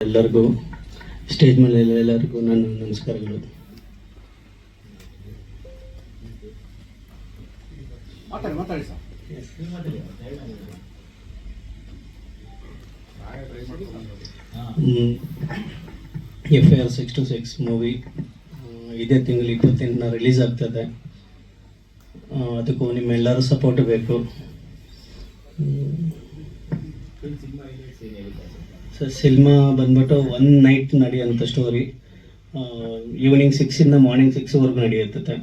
ಎಲ್ಲರಿಗೂ ಸ್ಟೇಜ್ ಮೇಲೆ ಎಲ್ಲರಿಗೂ ನನ್ನ ನಮಸ್ಕಾರಗಳು. FIR 626 ಮೂವಿ ಇದೇ ತಿಂಗಳು 28ನ ರಿಲೀಸ್ ಆಗ್ತದೆ. ಅದಕ್ಕೂ ನಿಮ್ಮೆಲ್ಲರೂ ಸಪೋರ್ಟ್ ಬೇಕು. ಸಿನಿಮಾ ಬಂದ್ಬಿಟ್ಟು 1 ನೈಟ್ ನಡೆಯುವಂಥ ಸ್ಟೋರಿ. ಈವ್ನಿಂಗ್ 6 ಮಾರ್ನಿಂಗ್ 6ವರೆಗೂ ನಡೆಯುತ್ತೆ.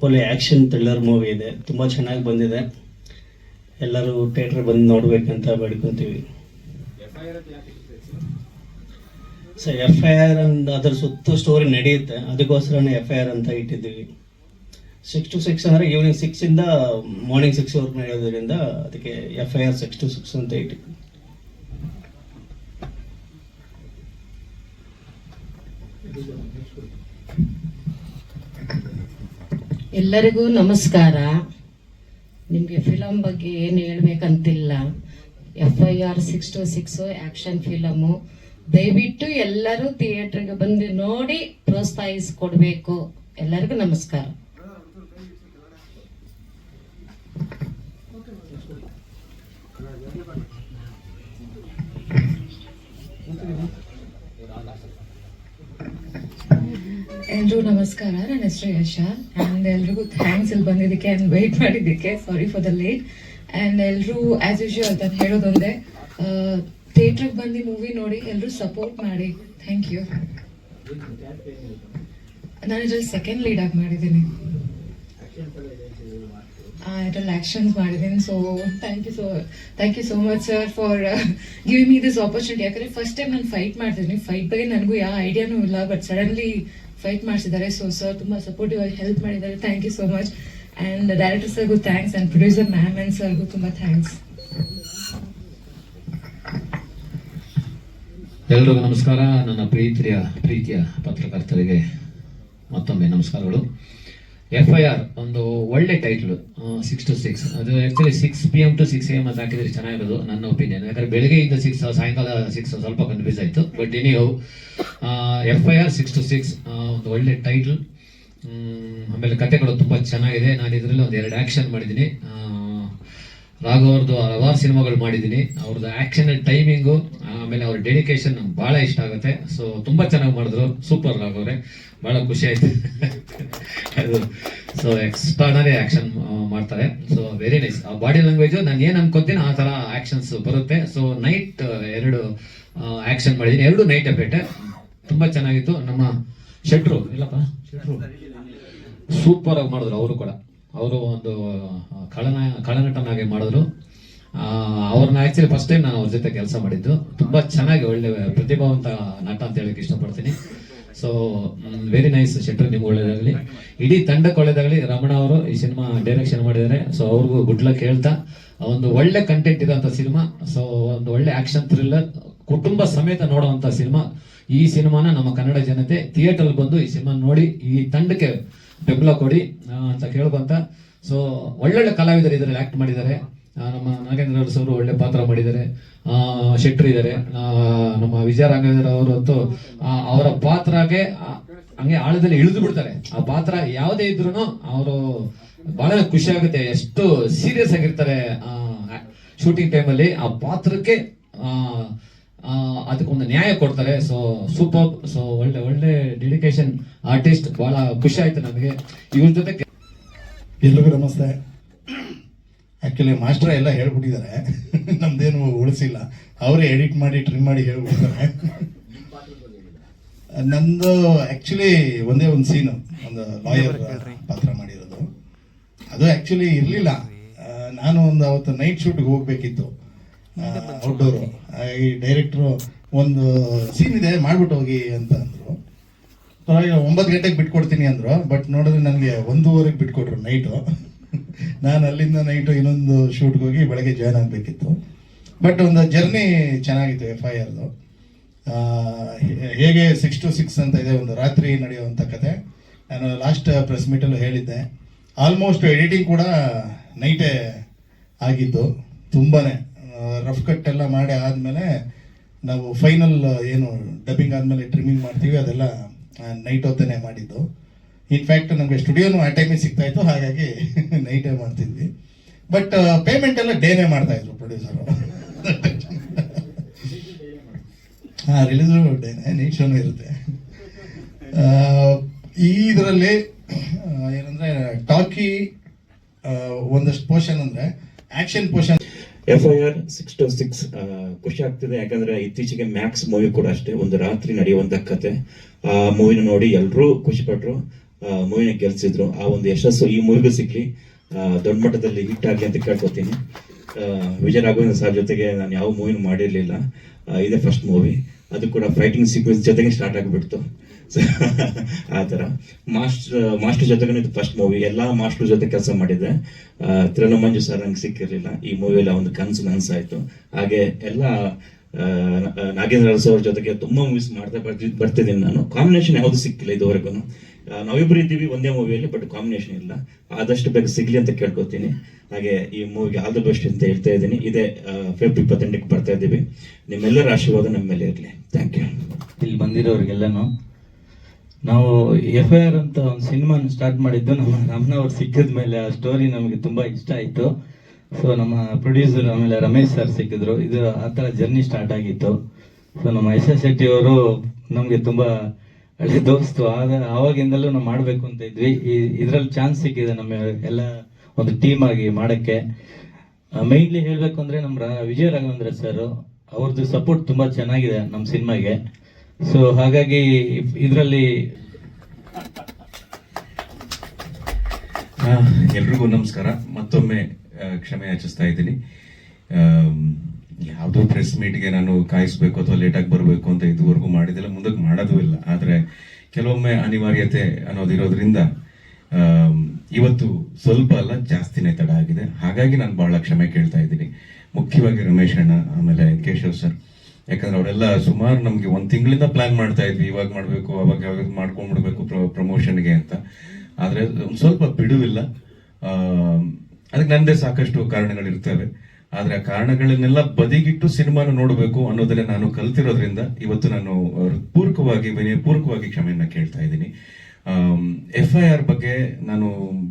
ಒಳ್ಳೆ ಆ್ಯಕ್ಷನ್ ಥ್ರಿಲ್ಲರ್ ಮೂವಿ ಇದೆ, ತುಂಬ ಚೆನ್ನಾಗಿ ಬಂದಿದೆ. ಎಲ್ಲರೂ ಥಿಯೇಟ್ರ್ ಬಂದು ನೋಡ್ಬೇಕಂತ ಬೇಡ್ಕೊತೀವಿ. FIR ಅಂಡ್ ಅದರ ಸುತ್ತ ಸ್ಟೋರಿ ನಡೆಯುತ್ತೆ, ಅದಕ್ಕೋಸ್ಕರನೇ FIR ಅಂತ ಇಟ್ಟಿದ್ದೀವಿ. 6 to 6 ಅಂದರೆ ಈವ್ನಿಂಗ್ 6 ಮಾರ್ನಿಂಗ್ 6ವರೆಗೂ ನಡೆಯೋದ್ರಿಂದ ಅದಕ್ಕೆ FIR 6 to 6 ಅಂತ ಇಟ್ಟಿದ್ದೀವಿ. ಎಲ್ಲರಿಗೂ ನಮಸ್ಕಾರ. ನಿಮಗೆ ಫಿಲಮ್ ಬಗ್ಗೆ ಏನು ಹೇಳ್ಬೇಕಂತಿಲ್ಲ. FIR 6 to 6 action film. ದಯವಿಟ್ಟು ಎಲ್ಲರೂ ಥಿಯೇಟ್ರಿಗೆ ಬಂದು ನೋಡಿ ಪ್ರೋತ್ಸಾಹಿಸ್ಕೊಡ್ಬೇಕು. ಎಲ್ಲರಿಗೂ ನಮಸ್ಕಾರ. ಎಲ್ರಿಗೂ ನಮಸ್ಕಾರ. ನನ್ನ ಹೆಸರು ಯಶ. ಆ್ಯಂಡ್ ಎಲ್ರಿಗೂ ಥ್ಯಾಂಕ್ಸ್ ಇಲ್ಲಿ ಬಂದಿದ್ದಕ್ಕೆ ಆ್ಯಂಡ್ ವೆಯ್ಟ್ ಮಾಡಿದ್ದಕ್ಕೆ. Sorry for the late. And ಎಲ್ಲರೂ ಆ್ಯಸ್ ಯೂಶುವಲ್ ನಾನು ಹೇಳೋದೊಂದೇ, ಥಿಯೇಟ್ರಿಗೆ ಬಂದು ಮೂವಿ ನೋಡಿ ಎಲ್ಲರೂ ಸಪೋರ್ಟ್ ಮಾಡಿ. Thank you. ನಾನು ಇದರಲ್ಲಿ ಸೆಕೆಂಡ್ ಲೀಡ್ ಆಗಿ ಮಾಡಿದ್ದೀನಿ, ಇದರಲ್ಲಿ ಆ್ಯಕ್ಷನ್ಸ್ ಮಾಡಿದ್ದೀನಿ. So thank you so much sir for giving me this opportunity. ಯಾಕಂದರೆ ಫಸ್ಟ್ ಟೈಮ್ ನಾನು ಫೈಟ್ ಮಾಡ್ತಿದ್ದೀನಿ. ಫೈಟ್ ಬಗ್ಗೆ ನನಗೂ ಯಾವ ಐಡಿಯಾನೂ ಇಲ್ಲ, ಬಟ್ ಸಡನ್ಲಿ ಫೈಟ್ ಮಾಡಿಸಿದ್ದಾರೆ. ಸೊ ಸರ್ ತುಂಬ ಸಪೋರ್ಟಿವ್ ಆಗಿ ಹೆಲ್ಪ್ ಮಾಡಿದ್ದಾರೆ. Thank you so much. And director ಸರ್ಗೂ thanks, and producer ma'am and ಸರ್ಗೂ ತುಂಬ ಥ್ಯಾಂಕ್ಸ್. ಎಲ್ರಿಗೂ ನಮಸ್ಕಾರ. ನನ್ನ ಪ್ರೀತಿಯ ಪತ್ರಕರ್ತರಿಗೆ ಮತ್ತೊಮ್ಮೆ ನಮಸ್ಕಾರಗಳು. FIR ಒಂದು ಒಳ್ಳೆ ಟೈಟ್ಲು, 6 to 6. ಅದು ಆ್ಯಕ್ಚುಲಿ 6 PM to 6 AM ಅಂತ ಹಾಕಿದ್ರೆ ಚೆನ್ನಾಗಿರೋದು ನನ್ನ ಒಪಿನಿಯನ್. ಯಾಕಂದರೆ ಬೆಳಗ್ಗೆಯಿಂದ 6 ಸಾಯಂಕಾಲ 6 ಸ್ವಲ್ಪ ಕನ್ಫ್ಯೂಸ್ ಆಯಿತು. ಬಟ್ ಎನಿಹೌ FIR 6 to 6 ಒಂದು ಒಳ್ಳೆ ಟೈಟ್ಲ್. ಆಮೇಲೆ ಕಥೆಗಳು ತುಂಬ ಚೆನ್ನಾಗಿದೆ. ನಾನು ಇದರಲ್ಲಿ ಒಂದು 2 ಆ್ಯಕ್ಷನ್ ಮಾಡಿದ್ದೀನಿ. ರಾಘವ್ ಅವ್ರದ್ದು ಹಲವಾರು ಸಿನಿಮಾಗಳು ಮಾಡಿದ್ದೀನಿ. ಅವ್ರದ್ದು ಆ್ಯಕ್ಷನ್ ಟೈಮಿಂಗು ಆಮೇಲೆ ಅವ್ರ ಡೆಡಿಕೇಶನ್ ನಂಗೆ ಭಾಳ ಇಷ್ಟ ಆಗುತ್ತೆ. ಸೊ ತುಂಬ ಚೆನ್ನಾಗಿ ಮಾಡಿದ್ರು. ಸೂಪರ್ ರಾಘವ್ ಅವರೇ, ಭಾಳ ಖುಷಿ ಆಯಿತು. ಅದು ಸೊ ಎಕ್ಸ್ಟ್ರಾಡನರಿ ಆ್ಯಕ್ಷನ್ ಮಾಡ್ತಾರೆ. So very nice. ಆ ಬಾಡಿ ಲ್ಯಾಂಗ್ವೇಜು ನಾನು ಏನು ಅನ್ಕೋತೀನಿ ಆ ಥರ ಆ್ಯಕ್ಷನ್ಸ್ ಬರುತ್ತೆ. ಸೊ ನೈಟ್ 2 ಆ್ಯಕ್ಷನ್ ಮಾಡಿದ್ದೀನಿ, 2 ನೈಟ್ ಎಫೆಕ್ಟ್ ತುಂಬ ಚೆನ್ನಾಗಿತ್ತು. ನಮ್ಮ ಶೆಟ್ರು ಸೂಪರ್ ಆಗಿ ಮಾಡಿದ್ರು. ಅವರು ಒಂದು ಖಳನಟನಾಗಿ ಮಾಡಿದ್ರು. ಅವ್ರನ್ನ ಆ್ಯಕ್ಚುಲಿ ಫಸ್ಟ್ ಟೈಮ್ ನಾನು ಅವ್ರ ಜೊತೆ ಕೆಲಸ ಮಾಡಿದ್ದು. ತುಂಬ ಚೆನ್ನಾಗಿ ಒಳ್ಳೆ ಪ್ರತಿಭಾವಂತ ನಟ ಅಂತ ಹೇಳಕ್ಕೆ ಇಷ್ಟಪಡ್ತೀನಿ. ಸೊ ವೆರಿ ನೈಸ್ ಶೆಟ್ರು, ನಿಮ್ಗೆ ಒಳ್ಳೇದಾಗಲಿ, ಇಡೀ ತಂಡಕ್ಕೆ ಒಳ್ಳೇದಾಗಲಿ. ರಮಣ ಅವರು ಈ ಸಿನಿಮಾ ಡೈರೆಕ್ಷನ್ ಮಾಡಿದ್ದಾರೆ. ಸೊ ಅವ್ರಿಗೂ ಗುಡ್ ಲಕ್ ಹೇಳ್ತಾ, ಒಂದು ಒಳ್ಳೆ ಕಂಟೆಂಟ್ ಇರೋಂಥ ಸಿನಿಮಾ. ಸೊ ಒಂದು ಒಳ್ಳೆ ಆ್ಯಕ್ಷನ್ ಥ್ರಿಲ್ಲರ್, ಕುಟುಂಬ ಸಮೇತ ನೋಡುವಂಥ ಸಿನಿಮಾ. ಈ ಸಿನಿಮಾನ ನಮ್ಮ ಕನ್ನಡ ಜನತೆ ಥಿಯೇಟರ್ ಬಂದು ಈ ಸಿನಿಮಾ ನೋಡಿ ಈ ತಂಡಕ್ಕೆ ಬೆಂಬಲ ಕೊಡಿ ಅಂತ ಕೇಳ್ಕೊಂತ. ಸೊ ಒಳ್ಳೊಳ್ಳೆ ಕಲಾವಿದರು ಇದರಲ್ಲಿ ಆಕ್ಟ್ ಮಾಡಿದ್ದಾರೆ. ನಮ್ಮ ನಾಗೇಂದ್ರ ಅರಸು ಅವರು ಒಳ್ಳೆ ಪಾತ್ರ ಮಾಡಿದ್ದಾರೆ. ಶೆಟ್ರು ಇದ್ದಾರೆ. ನಮ್ಮ ವಿಜಯ ರಾಘವೇಂದ್ರ ಅವರಂತೂ ಅವರ ಪಾತ್ರಕ್ಕೆ ಹಂಗೆ ಆಳದಲ್ಲಿ ಇಳಿದು ಬಿಡ್ತಾರೆ. ಆ ಪಾತ್ರ ಯಾವುದೇ ಇದ್ರು ಅವರು ಬಹಳ ಖುಷಿ ಆಗುತ್ತೆ. ಎಷ್ಟು ಸೀರಿಯಸ್ ಆಗಿರ್ತಾರೆ ಶೂಟಿಂಗ್ ಟೈಮಲ್ಲಿ. ಆ ಪಾತ್ರಕ್ಕೆ ಅದಕ್ಕೊಂದು ನ್ಯಾಯ ಕೊಡ್ತಾರೆ. So super. ಸೊ ಒಳ್ಳೆ ಡೆಡಿಕೇಶನ್ ಆರ್ಟಿಸ್ಟ್. ಬಹಳ ಖುಷಿ ಆಯ್ತು ನನಗೆ ಇವ್ರ ಜೊತೆ. ಎಲ್ರಿಗೂ ನಮಸ್ತೆ. ಆ್ಯಕ್ಚುಲಿ ಮಾಸ್ಟರ್ ಎಲ್ಲ ಹೇಳ್ಬಿಟ್ಟಿದ್ದಾರೆ, ನಮ್ದೇನು ಉಳಿಸಿಲ್ಲ. ಅವರೇ ಎಡಿಟ್ ಮಾಡಿ ಟ್ರಿಮ್ ಮಾಡಿ ಹೇಳ್ಬಿಟ್ಟಿದ್ದಾರೆ. ನಂದು ಆ್ಯಕ್ಚುಲಿ ಒಂದೇ ಒಂದು ಸೀನು, ಒಂದು ಲಾಯರ್ ಪಾತ್ರ ಮಾಡಿರೋದು. ಅದು ಆ್ಯಕ್ಚುಲಿ ಇರಲಿಲ್ಲ. ನಾನು ಒಂದು ಅವತ್ತು ನೈಟ್ ಶೂಟ್ಗೆ ಹೋಗ್ಬೇಕಿತ್ತು ಔಟ್ಡೋರು. ಈ ಡೈರೆಕ್ಟ್ರು ಒಂದು ಸೀನ್ ಇದೆ ಮಾಡ್ಬಿಟ್ಟು ಹೋಗಿ ಅಂತ ಅಂದರು. 9 ಗಂಟೆಗೆ ಬಿಟ್ಕೊಡ್ತೀನಿ ಅಂದರು. ಬಟ್ ನೋಡಿದ್ರೆ ನನಗೆ 1:15 ಬಿಟ್ಕೊಟ್ರು ನೈಟು. ನಾನು ಅಲ್ಲಿಂದ ನೈಟು ಇನ್ನೊಂದು ಶೂಟ್ಗೆ ಹೋಗಿ ಬೆಳಗ್ಗೆ ಜಾಯ್ನ್ ಆಗಬೇಕಿತ್ತು. ಬಟ್ ಒಂದು ಜರ್ನಿ ಚೆನ್ನಾಗಿತ್ತು FIRದು. ಹೇಗೆ 6 to 6 ಅಂತ ಇದೆ, ಒಂದು ರಾತ್ರಿ ನಡೆಯುವಂಥ ಕತೆ. ನಾನು ಲಾಸ್ಟ್ ಪ್ರೆಸ್ ಮೀಟಲ್ಲೂ ಹೇಳಿದ್ದೆ. ಆಲ್ಮೋಸ್ಟ್ ಎಡಿಟಿಂಗ್ ಕೂಡ ನೈಟೇ ಆಗಿದ್ದು. ತುಂಬಾ ರಫ್ ಕಟ್ ಎಲ್ಲ ಮಾಡಿ ಆದಮೇಲೆ ನಾವು ಫೈನಲ್ ಏನು ಡಬ್ಬಿಂಗ್ ಆದಮೇಲೆ ಟ್ರಿಮ್ಮಿಂಗ್ ಮಾಡ್ತೀವಿ ಅದೆಲ್ಲ ನೈಟ್ ಹೊತ್ತನೇ ಮಾಡಿದ್ದು. ಇನ್ಫ್ಯಾಕ್ಟ್ ನಮಗೆ ಸ್ಟುಡಿಯೋನು ಆ ಟೈಮಿಗೆ ಸಿಗ್ತಾ ಇತ್ತು, ಹಾಗಾಗಿ ನೈಟೇ ಮಾಡ್ತಿದ್ವಿ. ಬಟ್ ಪೇಮೆಂಟ್ ಎಲ್ಲ ಡೇನೇ ಮಾಡ್ತಾ ಇದ್ರು ಪ್ರೊಡ್ಯೂಸರು. ಹಾಂ, ರಿಲೀಸು ಡೇನೇ, ನೈಟ್ ಶೋನು ಇರುತ್ತೆ. ಈ ಇದರಲ್ಲಿ ಏನಂದರೆ ಟಾಕಿ ಒಂದಷ್ಟು ಪೋರ್ಷನ್ ಅಂದರೆ ಆ್ಯಕ್ಷನ್ ಪೋರ್ಷನ್. FIR 626 ಖುಷಿ ಆಗ್ತಿದೆ, ಯಾಕಂದ್ರೆ ಇತ್ತೀಚೆಗೆ ಮ್ಯಾಕ್ಸ್ ಮೂವಿ ಕೂಡ ಅಷ್ಟೇ, ಒಂದು ರಾತ್ರಿ ನಡೆಯುವಂತ ಕತೆ. ಆ ಮೂವಿನ ನೋಡಿ ಎಲ್ಲರೂ ಖುಷಿ ಪಟ್ರು, ಮೂವಿನ ಗೆಲ್ಸಿದ್ರು. ಆ ಒಂದು ಯಶಸ್ಸು ಈ ಮೂವಿಗೂ ಸಿಗ್ಲಿ, ದೊಡ್ಡ ಮಟ್ಟದಲ್ಲಿ ಹಿಟ್ ಆಗಲಿ ಅಂತ ಕೇಳ್ಕೊತೀನಿ. ವಿಜಯ ರಾಘವೇಂದ್ರ ಸರ್ ಜೊತೆಗೆ ನಾನು ಯಾವ ಮೂವಿನೂ ಮಾಡಿರಲಿಲ್ಲ, ಇದೇ ಫಸ್ಟ್ ಮೂವಿ. ಅದು ಕೂಡ ಫೈಟಿಂಗ್ ಸೀಕ್ವೆನ್ಸ್ ಜೊತೆಗೆ ಸ್ಟಾರ್ಟ್ ಆಗಿಬಿಡ್ತು. ಆ ಥರ ಮಾಸ್ಟರ್ ಜೊತೆಗೂ ಇದು ಫಸ್ಟ್ ಮೂವಿ. ಎಲ್ಲ ಮಾಸ್ಟರ್ ಜೊತೆ ಕೆಲಸ ಮಾಡಿದ್ದೆ. ತ್ರಿಲ ಮಂಜು ಸರ್ ನಂಗೆ ಸಿಕ್ಕಿರಲಿಲ್ಲ, ಈ ಮೂವಿಯಲ್ಲಿ ಒಂದು ಕನಸು ನನಸಾಯಿತು. ಹಾಗೆ ಎಲ್ಲ ನಾಗೇಂದ್ರ ಅರಸು ಅವ್ರ ಜೊತೆಗೆ ತುಂಬ ಮೂವೀಸ್ ಮಾಡ್ತಾ ಬರ್ತಿದ್ದೀನಿ ನಾನು. ಕಾಂಬಿನೇಷನ್ ಯಾವುದು ಸಿಕ್ಕಿಲ್ಲ ಇದುವರೆಗೂ. ನಾವಿಬ್ಬರು ಇದ್ದೀವಿ ಒಂದೇ ಮೂವಿಯಲ್ಲಿ, ಬಟ್ ಕಾಂಬಿನೇಷನ್ ಇಲ್ಲ. ಆದಷ್ಟು ಬೇಗ ಸಿಗ್ಲಿ ಅಂತ ಕೇಳ್ಕೊತೀನಿ. ಹಾಗೆ ಈ ಮೂವಿಗೆ ಆಲ್ ದ ಬೆಸ್ಟ್ ಅಂತ ಹೇಳ್ತಾ ಇದ್ದೀನಿ. ಇದೇ ಫೆಬ್ರವರಿ 28ಕ್ಕೆ ಬರ್ತಾ ಇದ್ದೀವಿ. ನಿಮ್ಮೆಲ್ಲರ ಆಶೀರ್ವಾದ ನಮ್ಮ ಮೇಲೆ ಇರಲಿ. Thank you. ಇಲ್ಲಿ ಬಂದಿರೋರಿಗೆಲ್ಲನೂ ನಾವು FIR ಅಂತ ಒಂದು ಸಿನಿಮಾನ ಸ್ಟಾರ್ಟ್ ಮಾಡಿದ್ದು ನಮ್ಮ ರಮಣ ಅವ್ರು ಸಿಕ್ಕಿದ ಮೇಲೆ. ಆ ಸ್ಟೋರಿ ನಮಗೆ ತುಂಬ ಇಷ್ಟ ಆಯಿತು. ಸೊ ನಮ್ಮ ಪ್ರೊಡ್ಯೂಸರ್ ಆಮೇಲೆ ರಮೇಶ್ ಸರ್ ಸಿಕ್ಕಿದ್ರು. ಇದು ಆ ಥರ ಜರ್ನಿ ಸ್ಟಾರ್ಟ್ ಆಗಿತ್ತು. ಸೊ ನಮ್ಮ SS ಶೆಟ್ಟಿ ಅವರು ನಮಗೆ ತುಂಬ ಹಳೆ ದೋಸ್ತು. ಆವಾಗಿಂದಲೂ ನಾವು ಮಾಡಬೇಕು ಅಂತ ಇದ್ವಿ. ಇದರಲ್ಲಿ ಚಾನ್ಸ್ ಸಿಕ್ಕಿದೆ ನಮ್ಮ ಎಲ್ಲ ಒಂದು ಟೀಮ್ ಆಗಿ ಮಾಡೋಕ್ಕೆ. ಮೈನ್ಲಿ ಹೇಳಬೇಕು ಅಂದರೆ ನಮ್ಮ ವಿಜಯ ರಾಘವೇಂದ್ರ ಸರ್ ಅವ್ರದ್ದು ಸಪೋರ್ಟ್ ತುಂಬ ಚೆನ್ನಾಗಿದೆ ನಮ್ಮ ಸಿನಿಮಾಗೆ. ಸೊ ಹಾಗಾಗಿ ಇದರಲ್ಲಿ ಎಲ್ರಿಗೂ ನಮಸ್ಕಾರ. ಮತ್ತೊಮ್ಮೆ ಕ್ಷಮೆ ಯಾಚಿಸ್ತಾ ಇದ್ದೀನಿ. ಯಾವುದೋ ಪ್ರೆಸ್ ಮೀಟ್ಗೆ ನಾನು ಕಾಯಿಸ್ಬೇಕು ಅಥವಾ ಲೇಟಾಗಿ ಬರಬೇಕು ಅಂತ ಇದುವರೆಗೂ ಮಾಡಿದಿಲ್ಲ, ಮುಂದಕ್ಕೆ ಮಾಡೋದು ಇಲ್ಲ. ಆದರೆ ಕೆಲವೊಮ್ಮೆ ಅನಿವಾರ್ಯತೆ ಅನ್ನೋದಿರೋದ್ರಿಂದ ಇವತ್ತು ಸ್ವಲ್ಪ ಅಲ್ಲ ಜಾಸ್ತಿನೇ ತಡ ಆಗಿದೆ. ಹಾಗಾಗಿ ನಾನು ಬಹಳ ಕ್ಷಮೆ ಕೇಳ್ತಾ ಇದ್ದೀನಿ. ಮುಖ್ಯವಾಗಿ ರಮೇಶ್ ಅಣ್ಣ, ಆಮೇಲೆ ಕೇಶವ್ ಸರ್, ಯಾಕಂದ್ರೆ ಅವರೆಲ್ಲ ಸುಮಾರು ನಮಗೆ ಒಂದು ತಿಂಗಳಿಂದ ಪ್ಲಾನ್ ಮಾಡ್ತಾ ಇದ್ವಿ, ಇವಾಗ ಮಾಡಬೇಕು ಅವಾಗ ಯಾವಾಗ ಮಾಡ್ಕೊಂಡ್ಬಿಡ್ಬೇಕು ಪ್ರಮೋಷನ್ಗೆ ಅಂತ. ಆದರೆ ಒಂದು ಸ್ವಲ್ಪ ಬಿಡುವಿಲ್ಲ. ಅದಕ್ಕೆ ನನ್ನದೇ ಸಾಕಷ್ಟು ಕಾರಣಗಳಿರ್ತವೆ. ಆದರೆ ಆ ಕಾರಣಗಳನ್ನೆಲ್ಲ ಬದಿಗಿಟ್ಟು ಸಿನಿಮಾನ ನೋಡಬೇಕು ಅನ್ನೋದನ್ನೇ ನಾನು ಕಲ್ತಿರೋದ್ರಿಂದ ಇವತ್ತು ನಾನು ಪೂರ್ವಕವಾಗಿ ವಿನಯಪೂರ್ವಕವಾಗಿ ಕ್ಷಮೆಯನ್ನ ಕೇಳ್ತಾ ಇದ್ದೀನಿ. FIR ಬಗ್ಗೆ ನಾನು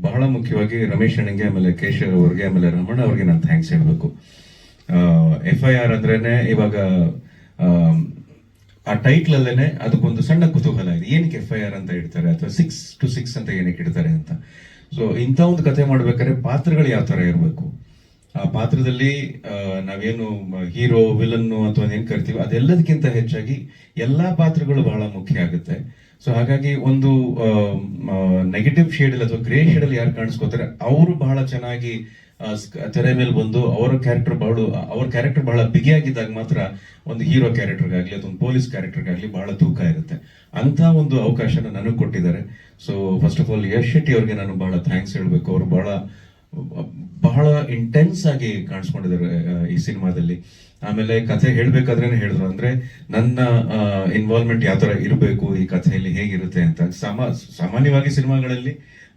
ಬಹಳ ಮುಖ್ಯವಾಗಿ ರಮೇಶ್ ಅಣ್ಣಂಗೆ, ಆಮೇಲೆ ಕೇಶವ್ ಅವ್ರಿಗೆ, ಆಮೇಲೆ ರಮಣ ಅವ್ರಿಗೆ ನಾನು ಥ್ಯಾಂಕ್ಸ್ ಹೇಳಬೇಕು. FIR ಅಂದ್ರೇನೆ ಇವಾಗ ಆ ಟೈಟ್ಲ್ ಅಲ್ಲೇನೆ ಅದಕ್ಕೊಂದು ಸಣ್ಣ ಕುತೂಹಲ ಇದೆ. ಏನಕ್ಕೆ FIR ಅಂತ ಇಡ್ತಾರೆ, ಅಥವಾ 6 to 6 ಅಂತ ಏನಕ್ಕೆ ಇಡ್ತಾರೆ ಅಂತ. ಸೊ ಇಂಥ ಒಂದು ಕತೆ ಮಾಡ್ಬೇಕಾದ್ರೆ ಪಾತ್ರಗಳು ಯಾವ ತರ ಇರಬೇಕು, ಆ ಪಾತ್ರದಲ್ಲಿ ನಾವೇನು ಹೀರೋ, ವಿಲನ್ನು ಅಥವಾ ಏನ್ ಕರಿತೀವಿ, ಅದೆಲ್ಲದಕ್ಕಿಂತ ಹೆಚ್ಚಾಗಿ ಎಲ್ಲಾ ಪಾತ್ರಗಳು ಬಹಳ ಮುಖ್ಯ ಆಗುತ್ತೆ. ಸೊ ಹಾಗಾಗಿ ಒಂದು ನೆಗೆಟಿವ್ ಶೇಡ್ ಅಲ್ಲಿ ಅಥವಾ ಗ್ರೇ ಶೇಡ್ ಅಲ್ಲಿ ಯಾರು ಕಾಣಿಸ್ಕೋತಾರೆ ಅವರು ಬಹಳ ಚೆನ್ನಾಗಿ ತೆರೆ ಮೇಲೆ ಬಂದು ಅವರ ಕ್ಯಾರೆಕ್ಟರ್ ಬಹಳ ಬಿಗಿಯಾಗಿದ್ದಾಗ ಮಾತ್ರ ಒಂದು ಹೀರೋ ಕ್ಯಾರೆಕ್ಟರ್ಗಾಗ್ಲಿ ಅಥವಾ ಒಂದು ಪೊಲೀಸ್ ಕ್ಯಾರೆಕ್ಟರ್ಗಾಗ್ಲಿ ಬಹಳ ತೂಕ ಇರುತ್ತೆ. ಅಂತ ಒಂದು ಅವಕಾಶನ ನನಗೆ ಕೊಟ್ಟಿದ್ದಾರೆ. So first of all Yash Shetty ಅವ್ರಿಗೆ ನಾನು ಬಹಳ ಥ್ಯಾಂಕ್ಸ್ ಹೇಳ್ಬೇಕು. ಅವರು ಬಹಳ ಇಂಟೆನ್ಸ್ ಆಗಿ ಕಾಣಿಸ್ಕೊಂಡಿದ್ದಾರೆ ಈ ಸಿನಿಮಾದಲ್ಲಿ. ಆಮೇಲೆ ಕಥೆ ಹೇಳ್ಬೇಕಾದ್ರೇನೆ ಹೇಳಿದ್ರು, ಅಂದ್ರೆ ನನ್ನ ಇನ್ವಾಲ್ವ್ಮೆಂಟ್ ಯಾವ ತರ ಇರಬೇಕು ಈ ಕಥೆಯಲ್ಲಿ, ಹೇಗಿರುತ್ತೆ ಅಂತ. ಸಾಮಾನ್ಯವಾಗಿ ಸಿನಿಮಾಗಳಲ್ಲಿ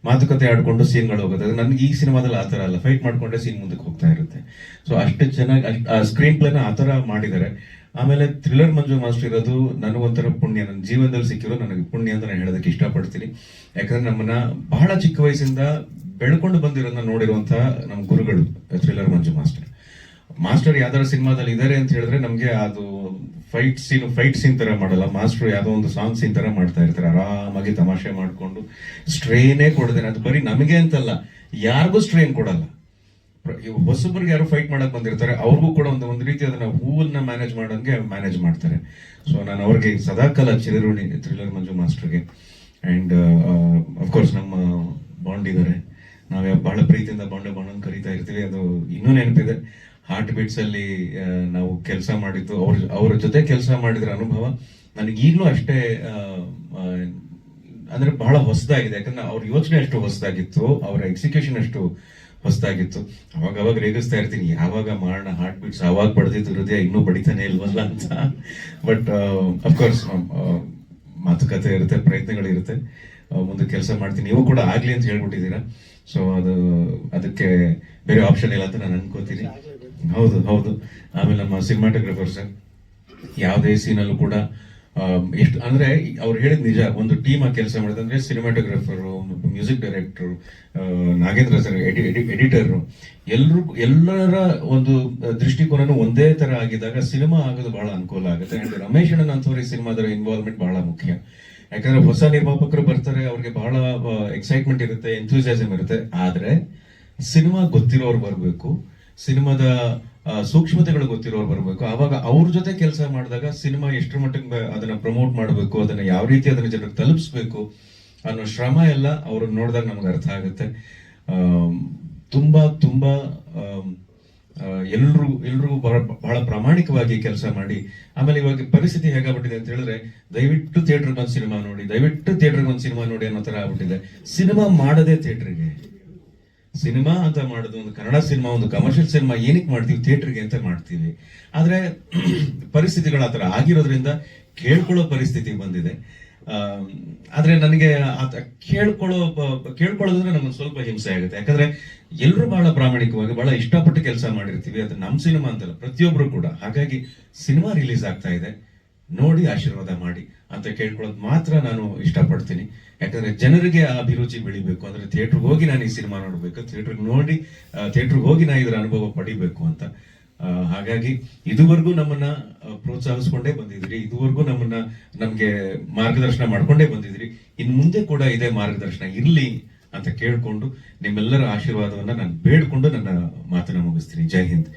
ಮಾತುಕತೆ ಆಡ್ಕೊಂಡು ಸೀನ್ಗಳು ಹೋಗುತ್ತೆ. ನನ್ಗೆ ಈ ಸಿನಿಮಾದಲ್ಲಿ ಆತರ ಅಲ್ಲ, ಫೈಟ್ ಮಾಡ್ಕೊಂಡ್ರೆ ಸೀನ್ ಮುಂದಕ್ಕೆ ಹೋಗ್ತಾ ಇರುತ್ತೆ. ಸೊ ಅಷ್ಟೇ ಚೆನ್ನಾಗಿ ಸ್ಕ್ರೀನ್ ಪ್ಲೇನ ಆತರ ಮಾಡಿದ್ದಾರೆ. ಆಮೇಲೆ ಥ್ರಿಲ್ಲರ್ ಮಂಜು ಮಾಸ್ಟರ್ ಇರೋದು ನನಗೊಂಥರ ಪುಣ್ಯ, ನನ್ನ ಜೀವನದಲ್ಲಿ ಸಿಕ್ಕಿರೋ ನನಗೆ ಪುಣ್ಯ ಅಂತ ನಾನು ಹೇಳೋದಕ್ಕೆ ಇಷ್ಟಪಡ್ತೀನಿ. ಯಾಕಂದ್ರೆ ನಮ್ಮನ್ನ ಬಹಳ ಚಿಕ್ಕ ವಯಸ್ಸಿಂದ ಬೆಳ್ಕೊಂಡು ಬಂದಿರೋದನ್ನ ನೋಡಿರುವಂತಹ ನಮ್ಮ ಗುರುಗಳು ಥ್ರಿಲ್ಲರ್ ಮಂಜು ಮಾಸ್ಟರ್ ಯಾವ್ದಾರ ಸಿನಿಮಾದಲ್ಲಿ ಇದಾರೆ ಅಂತ ಹೇಳಿದ್ರೆ ನಮ್ಗೆ ಅದು ಫೈಟ್ ಸೀನ್ ತರ ಮಾಡಲ್ಲ. ಮಾಸ್ಟರ್ ಯಾವ್ದೋ ಒಂದು ಸಾಂಗ್ ಸೀನ್ ತರ ಮಾಡ್ತಾ ಇರ್ತಾರೆ, ಆರಾಮಾಗಿ ತಮಾಷೆ ಮಾಡ್ಕೊಂಡು. ಸ್ಟ್ರೈನೇ ಕೊಡದೇನೆ, ಅದು ಬರೀ ನಮಗೆ ಅಂತಲ್ಲ, ಯಾರಿಗೂ ಸ್ಟ್ರೈನ್ ಕೊಡಲ್ಲ. ಹೊಸಬ್ರಿಗೆ ಯಾರು ಫೈಟ್ ಮಾಡಕ್ ಬಂದಿರ್ತಾರೆ ಅವ್ರಿಗೂ ಕೂಡ ಒಂದು ರೀತಿ ಅದನ್ನ ಹೂವನ್ನ ಮ್ಯಾನೇಜ್ ಮಾಡ್ತಾರೆ. ಸೊ ನಾನು ಅವ್ರಿಗೆ ಸದಾಕಾಲ ಚಿರಋಣಿ ಥ್ರಿಲ್ಲರ್ ಮಂಜು ಮಾಸ್ಟರ್ಗೆ. ಅಂಡ್ ಅಫ್ಕೋರ್ಸ್ ನಮ್ಮ ಬಾಂಡ್ ಇದ್ದಾರೆ, ನಾವೇ ಬಹಳ ಪ್ರೀತಿಯಿಂದ ಬಾಂಡ್ ಕರೀತಾ ಇರ್ತೀವಿ. ಅದು ಇನ್ನೂ ನೆನಪಿದೆ, ಹಾರ್ಟ್ ಬೀಟ್ಸ್ ಅಲ್ಲಿ ನಾವು ಕೆಲಸ ಮಾಡಿದ್ದು, ಅವ್ರ ಜೊತೆ ಕೆಲಸ ಮಾಡಿದ್ರ ಅನುಭವ ನನಗೆ ಈಗಲೂ ಅಷ್ಟೇ ಅಂದ್ರೆ ಬಹಳ ಹೊಸದಾಗಿದೆ. ಯಾಕಂದ್ರೆ ಅವ್ರ ಯೋಚನೆ ಅಷ್ಟು ಹೊಸದಾಗಿತ್ತು, ಅವರ ಎಕ್ಸಿಕ್ಯೂಷನ್ ಅಷ್ಟು ಹೊಸದಾಗಿತ್ತು. ಅವಾಗ ರೇಗಿಸ್ತಾ ಇರ್ತೀನಿ, ಯಾವಾಗ ಮಾಡೋಣ ಹಾರ್ಟ್ ಬೀಟ್ಸ್, ಅವಾಗ ಬಡ್ದಿದ್ದು ಹೃದಯ ಇನ್ನೂ ಬಡಿತಾನೆ ಇಲ್ವಲ್ಲ ಅಂತ. ಬಟ್ ಅಫ್ಕೋರ್ಸ್ ಮಾತುಕತೆ ಇರುತ್ತೆ, ಪ್ರಯತ್ನಗಳಿರುತ್ತೆ, ಮುಂದೆ ಕೆಲಸ ಮಾಡ್ತೀನಿ. ನೀವು ಕೂಡ ಆಗ್ಲಿ ಅಂತ ಹೇಳ್ಬಿಟ್ಟಿದ್ದೀರಾ. ಸೊ ಅದಕ್ಕೆ ಬೇರೆ ಆಪ್ಷನ್ ಇಲ್ಲ ಅಂತ ನಾನು ಅನ್ಕೋತೀನಿ. ಹೌದು ಹೌದು. ಆಮೇಲೆ ನಮ್ಮ ಸಿನಿಮಾಟೋಗ್ರಫರ್ ಸರ್ ಯಾವುದೇ ಸೀನಲ್ಲೂ ಕೂಡ ಎಷ್ಟು ಅಂದ್ರೆ ಅವ್ರು ಹೇಳಿದ್ ನಿಜ, ಒಂದು ಟೀಮ್ ಆಗಿ ಕೆಲಸ ಮಾಡಿದ್ರೆ ಅಂದ್ರೆ cinematographer, music director, Nagendra sir, editor, ಎಲ್ಲರ ಒಂದು ದೃಷ್ಟಿಕೋನ ಒಂದೇ ತರ ಆಗಿದ್ದಾಗ ಸಿನಿಮಾ ಆಗೋದು ಬಹಳ ಅನುಕೂಲ ಆಗುತ್ತೆ. ಅಂಡ್ ರಮೇಶ್ ಅಣ್ಣನ್ ಅಂತವ್ರ ಈ ಸಿನಿಮಾದ ಇನ್ವಾಲ್ವ್ಮೆಂಟ್ ಬಹಳ ಮುಖ್ಯ. ಯಾಕಂದ್ರೆ ಹೊಸ ನಿರ್ಮಾಪಕರು ಬರ್ತಾರೆ, ಅವ್ರಿಗೆ ಬಹಳ ಎಕ್ಸೈಟ್ಮೆಂಟ್ ಇರುತ್ತೆ, ಎಂಥೂಸಿಯಾಸಮ್ ಇರುತ್ತೆ. ಆದ್ರೆ ಸಿನಿಮಾ ಗೊತ್ತಿರೋರು ಬರಬೇಕು, ಸಿನಿಮಾದ ಸೂಕ್ಷ್ಮತೆಗಳು ಗೊತ್ತಿರೋರು ಬರಬೇಕು. ಆವಾಗ ಅವ್ರ ಜೊತೆ ಕೆಲಸ ಮಾಡಿದಾಗ ಸಿನಿಮಾ ಎಷ್ಟರ ಮಟ್ಟಿಗೆ ಅದನ್ನ ಪ್ರಮೋಟ್ ಮಾಡಬೇಕು, ಅದನ್ನ ಯಾವ ರೀತಿ ಅದನ್ನ ಜನರಿಗೆ ತಲುಪಿಸ್ಬೇಕು ಅನ್ನೋ ಶ್ರಮ ಎಲ್ಲ ಅವ್ರನ್ನ ನೋಡಿದಾಗ ನಮ್ಗೆ ಅರ್ಥ ಆಗುತ್ತೆ. ತುಂಬಾ ತುಂಬಾ ಎಲ್ರಿಗೂ ಬಹಳ ಪ್ರಾಮಾಣಿಕವಾಗಿ ಕೆಲಸ ಮಾಡಿ, ಆಮೇಲೆ ಇವಾಗ ಪರಿಸ್ಥಿತಿ ಹೇಗಾಗ್ಬಿಟ್ಟಿದೆ ಅಂತ ಹೇಳಿದ್ರೆ ದಯವಿಟ್ಟು ಥಿಯೇಟರ್ಗೆ ಬಂದು ಸಿನಿಮಾ ನೋಡಿ, ದಯವಿಟ್ಟು ಥಿಯೇಟರ್ಗೆ ಬಂದು ಸಿನಿಮಾ ನೋಡಿ ಅನ್ನೋ ತರ ಆಗ್ಬಿಟ್ಟಿದೆ. ಸಿನಿಮಾ ಮಾಡದೆ ಥಿಯೇಟರ್ಗೆ, ಸಿನಿಮಾ ಅಂತ ಮಾಡೋದು, ಒಂದು ಕನ್ನಡ ಸಿನಿಮಾ, ಒಂದು ಕಮರ್ಷಿಯಲ್ ಸಿನಿಮಾ ಏನಕ್ಕೆ ಮಾಡ್ತೀವಿ, ಥಿಯೇಟರ್ಗೆ ಅಂತ ಮಾಡ್ತೀವಿ. ಆದ್ರೆ ಪರಿಸ್ಥಿತಿಗಳು ಆ ಥರ ಆಗಿರೋದ್ರಿಂದ ಕೇಳ್ಕೊಳ್ಳೋ ಪರಿಸ್ಥಿತಿ ಬಂದಿದೆ. ಆದ್ರೆ ನನಗೆ ಕೇಳ್ಕೊಳ್ಳೋದ್ರೆ ನಮ್ಗೆ ಸ್ವಲ್ಪ ಹಿಂಸೆ ಆಗುತ್ತೆ. ಯಾಕಂದ್ರೆ ಎಲ್ಲರೂ ಬಹಳ ಪ್ರಾಮಾಣಿಕವಾಗಿ ಬಹಳ ಇಷ್ಟಪಟ್ಟು ಕೆಲಸ ಮಾಡಿರ್ತೀವಿ. ಅದು ನಮ್ಮ ಸಿನಿಮಾ ಅಂತಲ್ಲ, ಪ್ರತಿಯೊಬ್ರು ಕೂಡ. ಹಾಗಾಗಿ ಸಿನಿಮಾ ರಿಲೀಸ್ ಆಗ್ತಾ ಇದೆ, ನೋಡಿ ಆಶೀರ್ವಾದ ಮಾಡಿ ಅಂತ ಕೇಳ್ಕೊಳ್ಳೋದು ಮಾತ್ರ ನಾನು ಇಷ್ಟಪಡ್ತೀನಿ. ಯಾಕಂದ್ರೆ ಜನರಿಗೆ ಆ ಅಭಿರುಚಿ ಬೆಳಿಬೇಕು ಅಂದ್ರೆ ಥಿಯೇಟರ್ಗೆ ಹೋಗಿ ನಾನು ಈ ಸಿನಿಮಾ ನೋಡ್ಬೇಕು, ಥಿಯೇಟರ್ಗೆ ಹೋಗಿ ನಾನು ಇದರ ಅನುಭವ ಪಡಿಬೇಕು ಅಂತ. ಹಾಗಾಗಿ ಇದುವರೆಗೂ ನಮ್ಮನ್ನ ಪ್ರೋತ್ಸಾಹಿಸ್ಕೊಂಡೇ ಬಂದಿದ್ರಿ, ಇದುವರೆಗೂ ನಮ್ಗೆ ಮಾರ್ಗದರ್ಶನ ಮಾಡ್ಕೊಂಡೇ ಬಂದಿದ್ರಿ. ಇನ್ ಮುಂದೆ ಕೂಡ ಇದೇ ಮಾರ್ಗದರ್ಶನ ಇರ್ಲಿ ಅಂತ ಕೇಳ್ಕೊಂಡು ನಿಮ್ಮೆಲ್ಲರ ಆಶೀರ್ವಾದವನ್ನ ನಾನು ಬೇಡ್ಕೊಂಡು ನನ್ನ ಮಾತನ್ನ ಮುಗಿಸ್ತೀನಿ. ಜೈ ಹಿಂದ್.